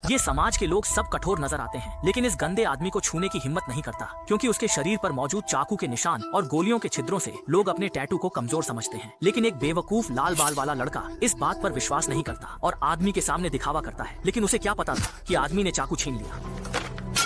ये समाज के लोग सब कठोर नजर आते हैं, लेकिन इस गंदे आदमी को छूने की हिम्मत नहीं करता, क्योंकि उसके शरीर पर मौजूद चाकू के निशान और गोलियों के छिद्रों से लोग अपने टैटू को कमजोर समझते हैं। लेकिन एक बेवकूफ लाल बाल वाला लड़का इस बात पर विश्वास नहीं करता और आदमी के सामने दिखावा करता है। लेकिन उसे क्या पता था कि आदमी ने चाकू छीन लिया।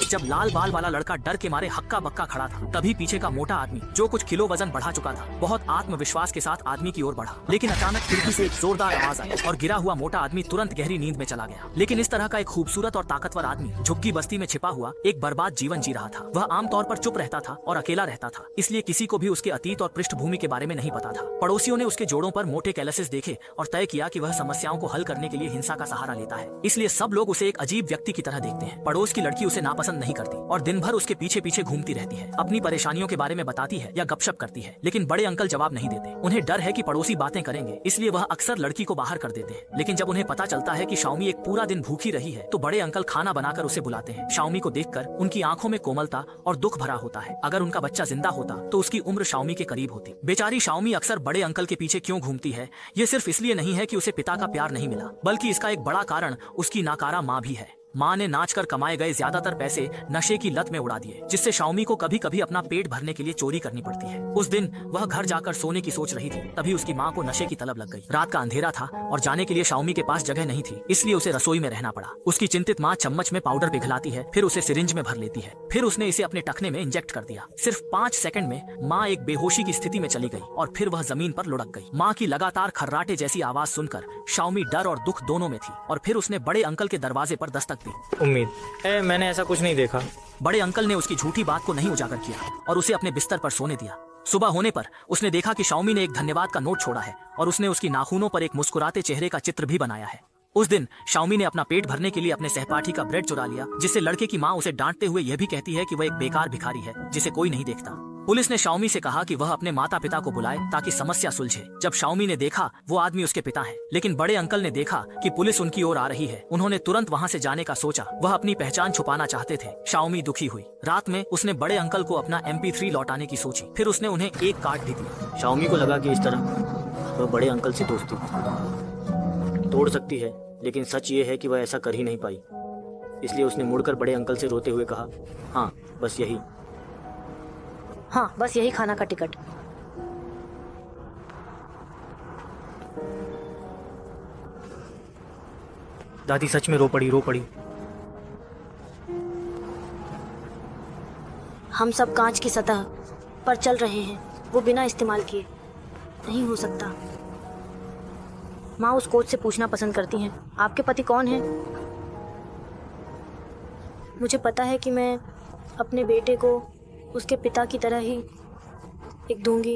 जब लाल बाल वाला लड़का डर के मारे हक्का बक्का खड़ा था, तभी पीछे का मोटा आदमी जो कुछ किलो वजन बढ़ा चुका था, बहुत आत्मविश्वास के साथ आदमी की ओर बढ़ा। लेकिन अचानक खिड़की से एक जोरदार आवाज आई और गिरा हुआ मोटा आदमी तुरंत गहरी नींद में चला गया। लेकिन इस तरह का एक खूबसूरत और ताकतवर आदमी झुग्गी बस्ती में छिपा हुआ एक बर्बाद जीवन जी रहा था। वह आमतौर पर चुप रहता था और अकेला रहता था, इसलिए किसी को भी उसके अतीत और पृष्ठभूमि के बारे में नहीं पता था। पड़ोसियों ने उसके जोड़ों पर मोटे कैलसिस देखे और तय किया कि वह समस्याओं को हल करने के लिए हिंसा का सहारा लेता है, इसलिए सब लोग उसे एक अजीब व्यक्ति की तरह देखते हैं। पड़ोस की लड़की उसे नापसंद नहीं करती और दिन भर उसके पीछे पीछे घूमती रहती है, अपनी परेशानियों के बारे में बताती है या गपशप करती है। लेकिन बड़े अंकल जवाब नहीं देते। उन्हें डर है कि पड़ोसी बातें करेंगे, इसलिए वह अक्सर लड़की को बाहर कर देते हैं। लेकिन जब उन्हें पता चलता है कि शाओमी एक पूरा दिन भूखी रही है, तो बड़े अंकल खाना बनाकर उसे बुलाते हैं। शाओमी को देखकर उनकी आंखों में कोमलता और दुख भरा होता है। अगर उनका बच्चा जिंदा होता तो उसकी उम्र शाओमी के करीब होती। बेचारी शाओमी अक्सर बड़े अंकल के पीछे क्यों घूमती है, ये सिर्फ इसलिए नहीं है कि उसे पिता का प्यार नहीं मिला, बल्कि इसका एक बड़ा कारण उसकी नाकारा माँ भी है। माँ ने नाचकर कमाए गए ज्यादातर पैसे नशे की लत में उड़ा दिए, जिससे शाओमी को कभी कभी अपना पेट भरने के लिए चोरी करनी पड़ती है। उस दिन वह घर जाकर सोने की सोच रही थी, तभी उसकी माँ को नशे की तलब लग गई। रात का अंधेरा था और जाने के लिए शाओमी के पास जगह नहीं थी, इसलिए उसे रसोई में रहना पड़ा। उसकी चिंतित माँ चम्मच में पाउडर पिघलाती है, फिर उसे सिरिंज में भर लेती है, फिर उसने इसे अपने टखने में इंजेक्ट कर दिया। सिर्फ 5 सेकंड में माँ एक बेहोशी की स्थिति में चली गई और फिर वह जमीन पर लुढ़क गई। माँ की लगातार खर्राटे जैसी आवाज सुनकर शाओमी डर और दुख दोनों में थी और फिर उसने बड़े अंकल के दरवाजे पर दस्तक दी। उम्मीद मैंने ऐसा कुछ नहीं देखा। बड़े अंकल ने उसकी झूठी बात को नहीं उजागर किया और उसे अपने बिस्तर पर सोने दिया। सुबह होने पर उसने देखा कि शाओमी ने एक धन्यवाद का नोट छोड़ा है और उसने उसकी नाखूनों पर एक मुस्कुराते चेहरे का चित्र भी बनाया है। उस दिन शाओमी ने अपना पेट भरने के लिए अपने सहपाठी का ब्रेड चुरा लिया, जिससे लड़के की माँ उसे डांटते हुए यह भी कहती है कि वह एक बेकार भिखारी है जिसे कोई नहीं देखता। पुलिस ने शाओमी से कहा कि वह अपने माता पिता को बुलाए ताकि समस्या सुलझे। जब शाओमी ने देखा वो आदमी उसके पिता है, लेकिन बड़े अंकल ने देखा कि पुलिस उनकी ओर आ रही है, उन्होंने तुरंत वहां से जाने का सोचा। वह अपनी पहचान छुपाना चाहते थे। शाओमी दुखी हुई। रात में उसने बड़े अंकल को अपना MP3 लौटाने की सोची, फिर उसने उन्हें एक कार्ड भी दिया। शाओमी को लगा कि इस तरह वह बड़े अंकल से दोस्ती तोड़ सकती है, लेकिन सच ये है कि वह ऐसा कर ही नहीं पाई। इसलिए उसने मुड़कर बड़े अंकल से रोते हुए कहा, हाँ बस यही खाना का टिकट। दादी सच में रो पड़ी। हम सब कांच की सतह पर चल रहे हैं, वो बिना इस्तेमाल किए नहीं हो सकता। माँ उस कोच से पूछना पसंद करती हैं, आपके पति कौन हैं? मुझे पता है कि मैं अपने बेटे को उसके पिता की तरह ही एक दूंगी।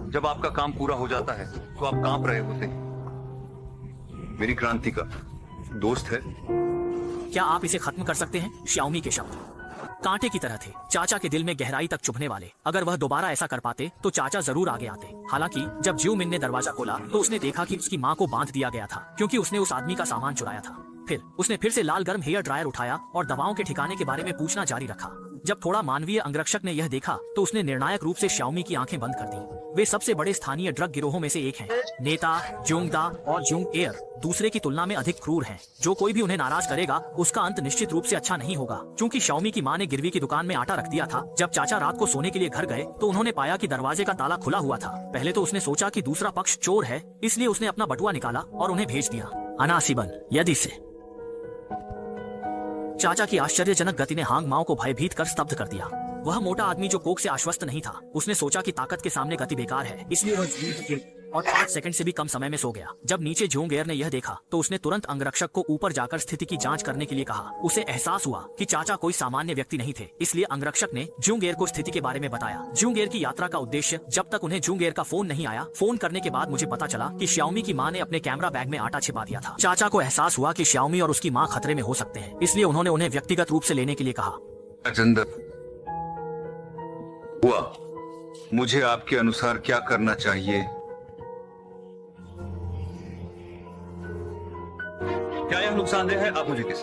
जब आपका काम पूरा हो जाता है तो आप कांप रहे होते हैं। मेरी क्रांति का दोस्त है। क्या आप इसे खत्म कर सकते हैं? शाओमी के शब्द कांटे की तरह थे, चाचा के दिल में गहराई तक चुभने वाले। अगर वह दोबारा ऐसा कर पाते तो चाचा जरूर आगे आते। हालांकि जब ज्यू मिन ने दरवाजा खोला तो उसने देखा कि उसकी माँ को बांध दिया गया था, क्योंकि उसने उस आदमी का सामान चुराया था। फिर उसने फिर से लाल गर्म हेयर ड्रायर उठाया और दवाओं के ठिकाने के बारे में पूछना जारी रखा। जब थोड़ा मानवीय अंगरक्षक ने यह देखा तो उसने निर्णायक रूप से शाओमी की आंखें बंद कर दी। वे सबसे बड़े स्थानीय ड्रग गिरोहों में से एक हैं। नेता ज्योंगदा और ज्योंग एयर दूसरे की तुलना में अधिक क्रूर हैं। जो कोई भी उन्हें नाराज करेगा उसका अंत निश्चित रूप से अच्छा नहीं होगा। क्योंकि शाओमी की माँ ने गिरवी की दुकान में आटा रख दिया था, जब चाचा रात को सोने के लिए घर गए तो उन्होंने पाया कि दरवाजे का ताला खुला हुआ था। पहले तो उसने सोचा कि दूसरा पक्ष चोर है, इसलिए उसने अपना बटुआ निकाला और उन्हें भेज दिया। अनासिबन यदि से चाचा की आश्चर्यजनक गति ने हांग माओ को भयभीत कर स्तब्ध कर दिया। वह मोटा आदमी जो कोक से आश्वस्त नहीं था, उसने सोचा कि ताकत के सामने गति बेकार है, इसलिए वह और 5 सेकंड से भी कम समय में सो गया। जब नीचे ज्योंगेर ने यह देखा तो उसने तुरंत अंगरक्षक को ऊपर जाकर स्थिति की जांच करने के लिए कहा। उसे एहसास हुआ कि चाचा कोई सामान्य व्यक्ति नहीं थे, इसलिए अंगरक्षक ने ज्योंगेर को स्थिति के बारे में बताया। ज्योंगेर की यात्रा का उद्देश्य, जब तक उन्हें ज्योंगेर का फोन नहीं आया, फोन करने के बाद मुझे पता चला कि शाओमी की माँ ने अपने कैमरा बैग में आटा छिपा दिया था। चाचा को एहसास हुआ कि शाओमी और उसकी माँ खतरे में हो सकते हैं, इसलिए उन्होंने उन्हें व्यक्तिगत रूप से लेने के लिए कहा। हुआ, मुझे आपके अनुसार क्या करना चाहिए? क्या यह नुकसानदेह है? आप मुझे किस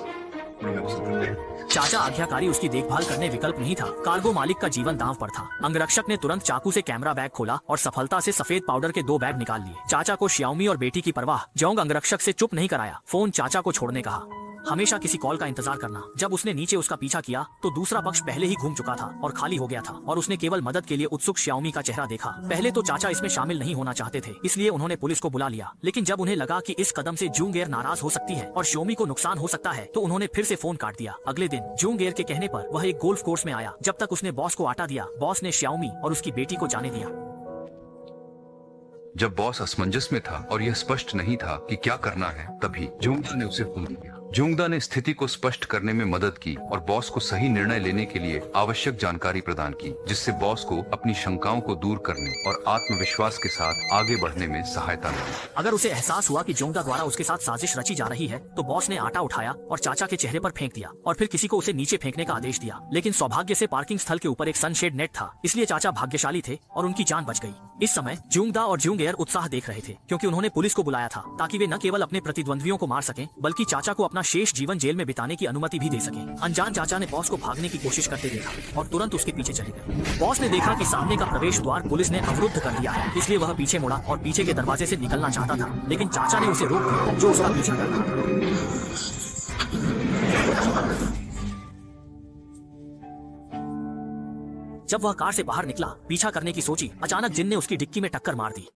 चाचा आज्ञाकारी उसकी देखभाल करने विकल्प नहीं था। कार्गो मालिक का जीवन दांव पर था। अंगरक्षक ने तुरंत चाकू से कैमरा बैग खोला और सफलता से सफेद पाउडर के 2 बैग निकाल लिए। चाचा को श्याओमी और बेटी की परवाह। जोंग अंगरक्षक से चुप नहीं कराया। फोन चाचा को छोड़ने कहा। हमेशा किसी कॉल का इंतजार करना। जब उसने नीचे उसका पीछा किया तो दूसरा पक्ष पहले ही घूम चुका था और खाली हो गया था और उसने केवल मदद के लिए उत्सुक श्याओमी का चेहरा देखा। पहले तो चाचा इसमें शामिल नहीं होना चाहते थे, इसलिए उन्होंने पुलिस को बुला लिया। लेकिन जब उन्हें लगा कि इस कदम से जूंगेर नाराज हो सकती है और श्याओमी को नुकसान हो सकता है तो उन्होंने फिर से फोन काट दिया। अगले दिन जूंगेर के कहने पर वह एक गोल्फ कोर्स में आया। जब तक उसने बॉस को आटा दिया, बॉस ने श्याओमी और उसकी बेटी को जाने दिया। जब बॉस असमंजस में था और यह स्पष्ट नहीं था कि क्या करना है, तभी जोंगदा ने उसे फोन किया। जोंगदा ने स्थिति को स्पष्ट करने में मदद की और बॉस को सही निर्णय लेने के लिए आवश्यक जानकारी प्रदान की, जिससे बॉस को अपनी शंकाओं को दूर करने और आत्मविश्वास के साथ आगे बढ़ने में सहायता मिली। अगर उसे एहसास हुआ कि जोंगदा द्वारा उसके साथ साजिश रची जा रही है तो बॉस ने आटा उठाया और चाचा के चेहरे पर फेंक दिया और फिर किसी को उसे नीचे फेंकने का आदेश दिया। लेकिन सौभाग्य से पार्किंग स्थल के ऊपर एक सनशेड नेट था, इसलिए चाचा भाग्यशाली थे और उनकी जान बच गई। इस समय जोंगदा और जूंगेर उत्साह देख रहे थे क्योंकि उन्होंने पुलिस को बुलाया था ताकि वे न केवल अपने प्रतिद्वंद्वियों को मार सकें बल्कि चाचा को अपना शेष जीवन जेल में बिताने की अनुमति भी दे सके। अनजान चाचा ने बॉस को भागने की कोशिश करते देखा और तुरंत उसके पीछे चले गए। बॉस ने देखा कि सामने का प्रवेश द्वार पुलिस ने अवरुद्ध कर दिया है, इसलिए वह पीछे मुड़ा और पीछे के दरवाजे से निकलना चाहता था, लेकिन चाचा ने उसे रोक दिया जो उसका पीछा कर रहा। जब वह कार से बाहर निकला, पीछा करने की सोची, अचानक जिन ने उसकी डिक्की में टक्कर मार दी।